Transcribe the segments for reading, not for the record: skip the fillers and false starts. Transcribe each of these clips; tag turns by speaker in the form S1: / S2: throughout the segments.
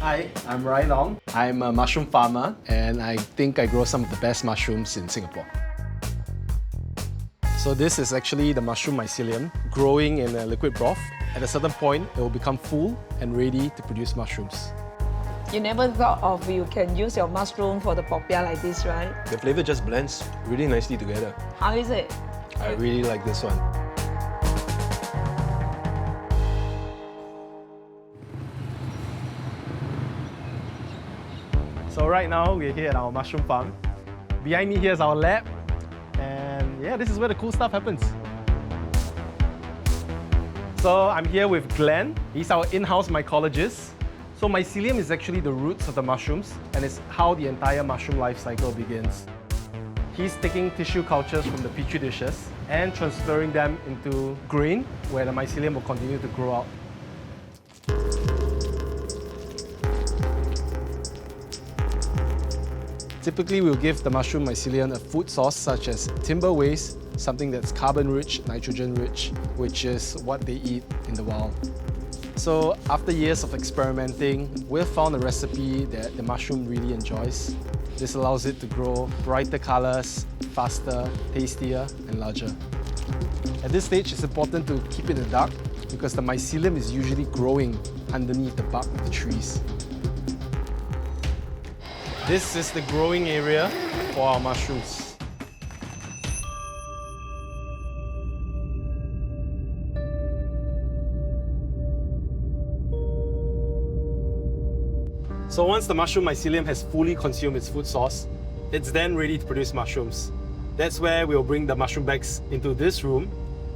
S1: Hi, I'm Ryan Ong. I'm a mushroom farmer and I think I grow some of the best mushrooms in Singapore. So this is actually the mushroom mycelium growing in a liquid broth. At a certain point, it will become full and ready to produce mushrooms.
S2: You never thought of you can use your mushroom for the popiah like this, right?
S1: The flavor just blends really nicely together.
S2: How is it?
S1: I really like this one. So right now, we're here at our mushroom farm. Behind me here is our lab. And yeah, this is where the cool stuff happens. So I'm here with Glenn. He's our in-house mycologist. So mycelium is actually the roots of the mushrooms and it's how the entire mushroom life cycle begins. He's taking tissue cultures from the petri dishes and transferring them into grain where the mycelium will continue to grow out. Typically, we'll give the mushroom mycelium a food source such as timber waste, something that's carbon-rich, nitrogen-rich, which is what they eat in the wild. So after years of experimenting, we've found a recipe that the mushroom really enjoys. This allows it to grow brighter colors, faster, tastier, and larger. At this stage, it's important to keep it in the dark because the mycelium is usually growing underneath the bark of the trees. This is the growing area for our mushrooms. So once the mushroom mycelium has fully consumed its food source, it's then ready to produce mushrooms. That's where we'll bring the mushroom bags into this room,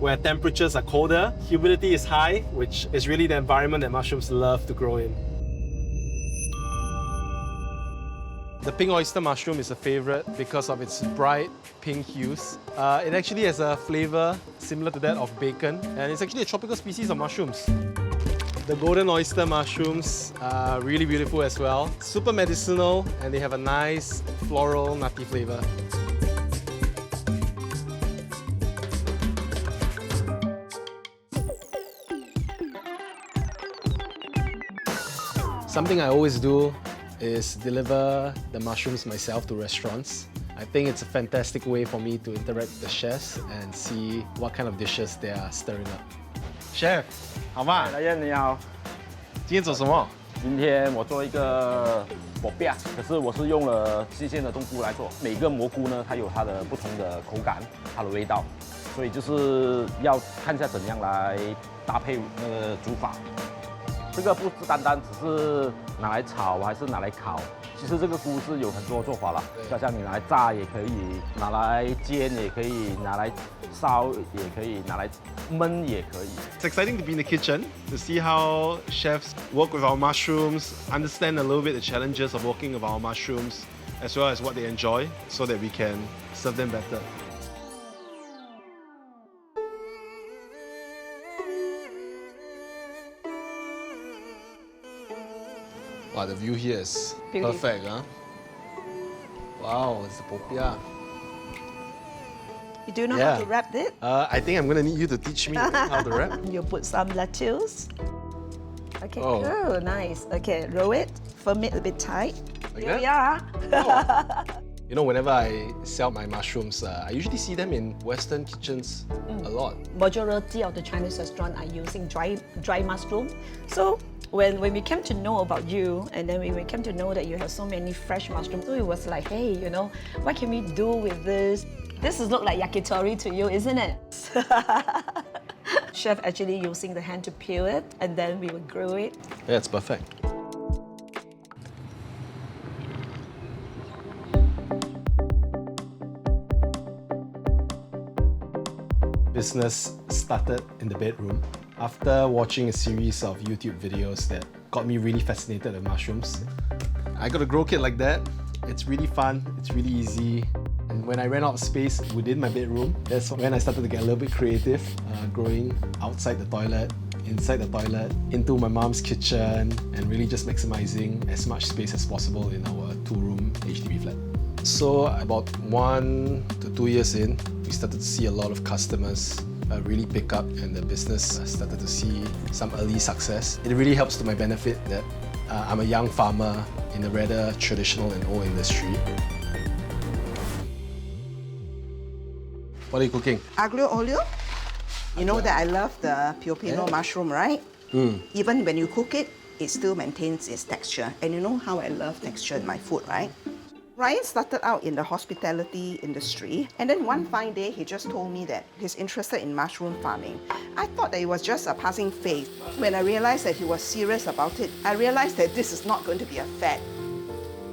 S1: where temperatures are colder, humidity is high, which is really the environment that mushrooms love to grow in. The pink oyster mushroom is a favorite because of its bright pink hues. It actually has a flavor similar to that of bacon, and it's actually a tropical species of mushrooms. The golden oyster mushrooms are really beautiful as well. Super medicinal, and they have a nice floral, nutty flavor. Something I always do is deliver the mushrooms myself to restaurants. I think it's a fantastic way for me to interact with the chefs and see what kind of dishes they are stirring up. Chef, 好吗？
S3: 来燕你好，
S1: 今天做什么？
S3: 今天我做一个Popiah，可是我是用了新鲜的冬菇来做。每个蘑菇呢，它有它的不同的口感，它的味道，所以就是要看一下怎样来搭配那个煮法。这个不是单单只是拿来炒还是拿来烤，其实这个菇是有很多做法了，就像你拿来炸也可以，拿来煎也可以，拿来烧也可以，拿来焖也可以。
S1: It's exciting to be in the kitchen, to see how chefs work with our mushrooms, understand a little bit the challenges of working with our mushrooms, as well as what they enjoy, so that we can serve them better. Wow, the view here is perfect, huh? Wow, it's the Popiah.
S2: You do know how to wrap it?
S1: I think I'm gonna need you to teach me how to wrap.
S2: You put some lettuce. Okay, oh, nice. Okay, roll it, firm it a bit tight.
S1: Like
S2: Here
S1: that?
S2: we are.
S1: Oh. You know, whenever I sell my mushrooms, I usually see them in Western kitchens a lot.
S2: Majority of the Chinese restaurants are using dry mushroom. So when we came to know about you, and then when we came to know that you have so many fresh mushrooms, so it was like, hey, you know, what can we do with this? This is look like yakitori to you, isn't it? Chef actually using the hand to peel it, and then we will grill it.
S1: Yeah, it's perfect. Business started in the bedroom after watching a series of YouTube videos that got me really fascinated with mushrooms. I got a grow kit like that. It's really fun, it's really easy. And when I ran out of space within my bedroom, that's when I started to get a little bit creative, growing outside the toilet, inside the toilet, into my mom's kitchen, and really just maximizing as much space as possible in our 2-room HDB flat. So about 1 to 2 years in, we started to see a lot of customers really pick up, and the business started to see some early success. It really helps to my benefit that I'm a young farmer in a rather traditional and old industry. What are you cooking?
S4: Aglio olio. You know that I love the Popiah mushroom, right? Even when you cook it, it still maintains its texture. And you know how I love texture in my food, right? Ryan started out in the hospitality industry, and then one fine day he just told me that he's interested in mushroom farming. I thought that it was just a passing phase. When I realized that he was serious about it, I realized that this is not going to be a fad.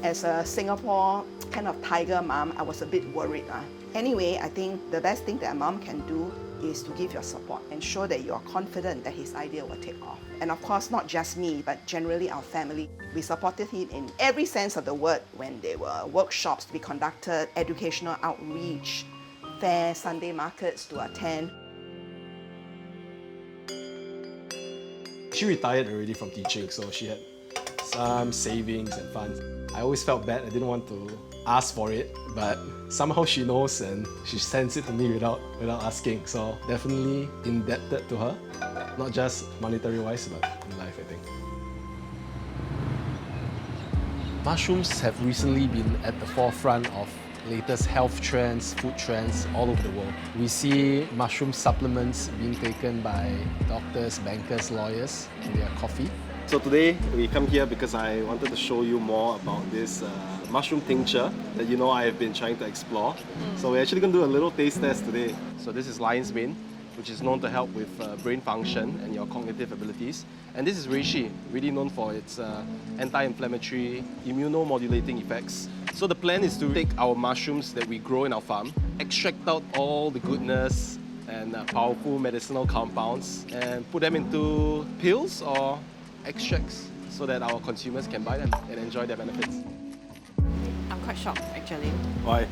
S4: As a Singapore kind of tiger mom, I was a bit worried. Anyway, I think the best thing that a mom can do is to give your support and show that you're confident that his idea will take off. And of course, not just me, but generally our family. We supported him in every sense of the word when there were workshops to be conducted, educational outreach, fairs, Sunday markets to attend.
S1: She retired already from teaching, so she had some savings and funds. I always felt bad, I didn't want to ask for it, but somehow she knows and she sends it to me without asking. So definitely indebted to her, not just monetary wise, but in life, I think. Mushrooms have recently been at the forefront of latest health trends, food trends all over the world. We see mushroom supplements being taken by doctors, bankers, lawyers in their coffee.
S5: So today we come here because I wanted to show you more about this mushroom tincture that I have been trying to explore. So we're actually going to do a little taste test today. So this is lion's mane, which is known to help with brain function and your cognitive abilities. And this is reishi, really known for its anti-inflammatory, immunomodulating effects. So the plan is to take our mushrooms that we grow in our farm, extract out all the goodness and powerful medicinal compounds and put them into pills or extracts so that our consumers can buy them and enjoy their benefits.
S6: I'm quite shocked actually.
S5: Why?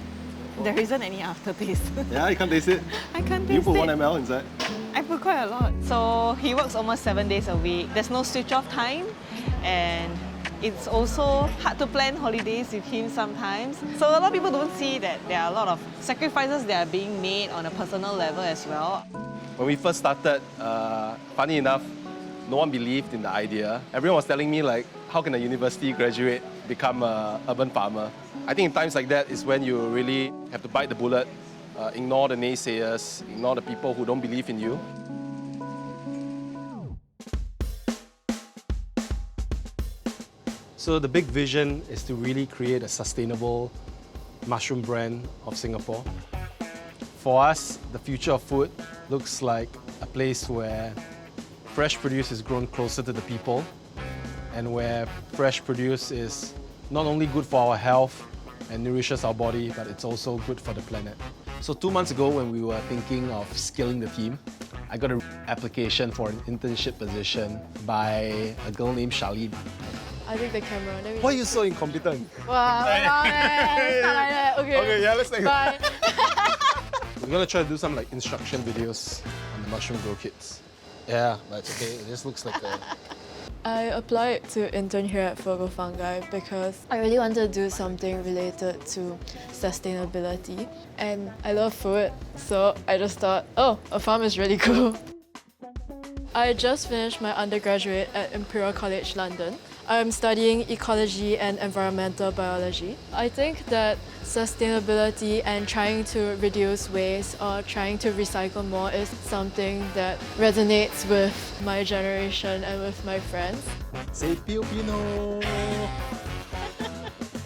S6: There isn't any aftertaste.
S5: Yeah, you can't taste it?
S6: I can't
S5: You
S6: taste
S5: put
S6: it.
S5: 1 ml inside?
S6: I put quite a lot. So he works almost 7 days a week. There's no switch off time, and it's also hard to plan holidays with him sometimes. So a lot of people don't see that there are a lot of sacrifices that are being made on a personal level as well.
S5: When we first started, funny enough, no one believed in the idea. Everyone was telling me like, how can a university graduate become an urban farmer? I think in times like that is when you really have to bite the bullet, ignore the naysayers, ignore the people who don't believe in you.
S1: So the big vision is to really create a sustainable mushroom brand of Singapore. For us, the future of food looks like a place where fresh produce is grown closer to the people and where fresh produce is not only good for our health and nourishes our body, but it's also good for the planet. So 2 months ago when we were thinking of scaling the team, I got an application for an internship position by a girl named Charlene.
S7: I take the camera. Then we
S1: Why are you so incompetent?
S7: Wow, it's not like that. Okay.
S1: Okay, yeah, let's take it.
S7: Bye.
S1: We're gonna try to do some like instruction videos on the mushroom grow kits. Yeah, but it's okay. It just looks like a...
S7: I applied to intern here at Fogo Fungi because I really wanted to do something related to sustainability. And I love food, so I just thought, oh, a farm is really cool. I just finished my undergraduate at Imperial College London. I'm studying ecology and environmental biology. I think that sustainability and trying to reduce waste or trying to recycle more is something that resonates with my generation and with my friends.
S1: Say Pino!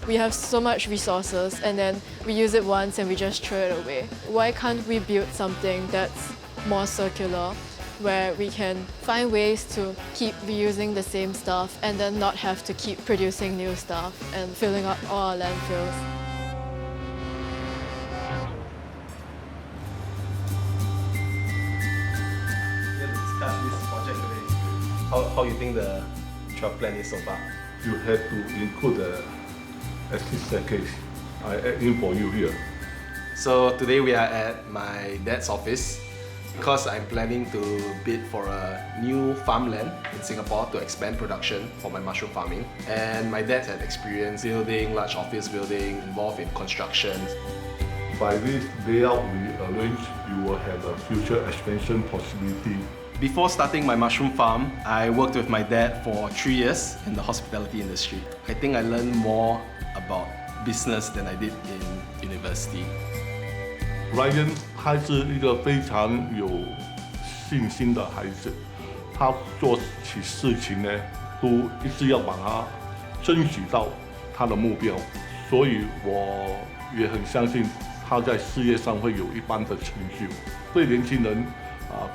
S7: We have so much resources and then we use it once and we just throw it away. Why can't we build something that's more circular, where we can find ways to keep reusing the same stuff and then not have to keep producing new stuff and filling up all our landfills.
S5: Let's discuss this project today. How you think the travel plan is so far?
S8: You have to include the exit staircase. I add in for you here.
S1: So today we are at my dad's office because I'm planning to bid for a new farmland in Singapore to expand production for my mushroom farming. And my dad had experience building large office building, involved in construction.
S8: By this layout we arrange, you will have a future expansion possibility
S1: Before starting my mushroom farm, I worked with my dad for 3 years in the hospitality industry. I think I learned more about business than I did in university.
S8: Ryan 他是一个非常有信心的孩子，他做起事情呢，都一直要把它争取到他的目标，所以我也很相信他在事业上会有一般的成就。对年轻人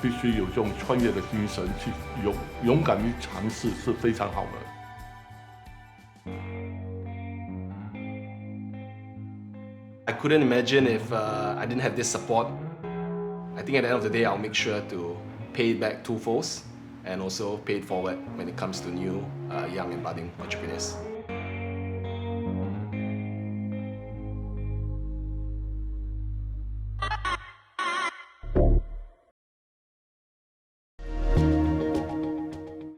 S8: 必须有这种创业的精神，去勇敢于尝试是非常好的。
S1: I couldn't imagine if I didn't have this support. I think at the end of the day, I'll make sure to pay it back twofold and also pay it forward when it comes to new, young and budding entrepreneurs.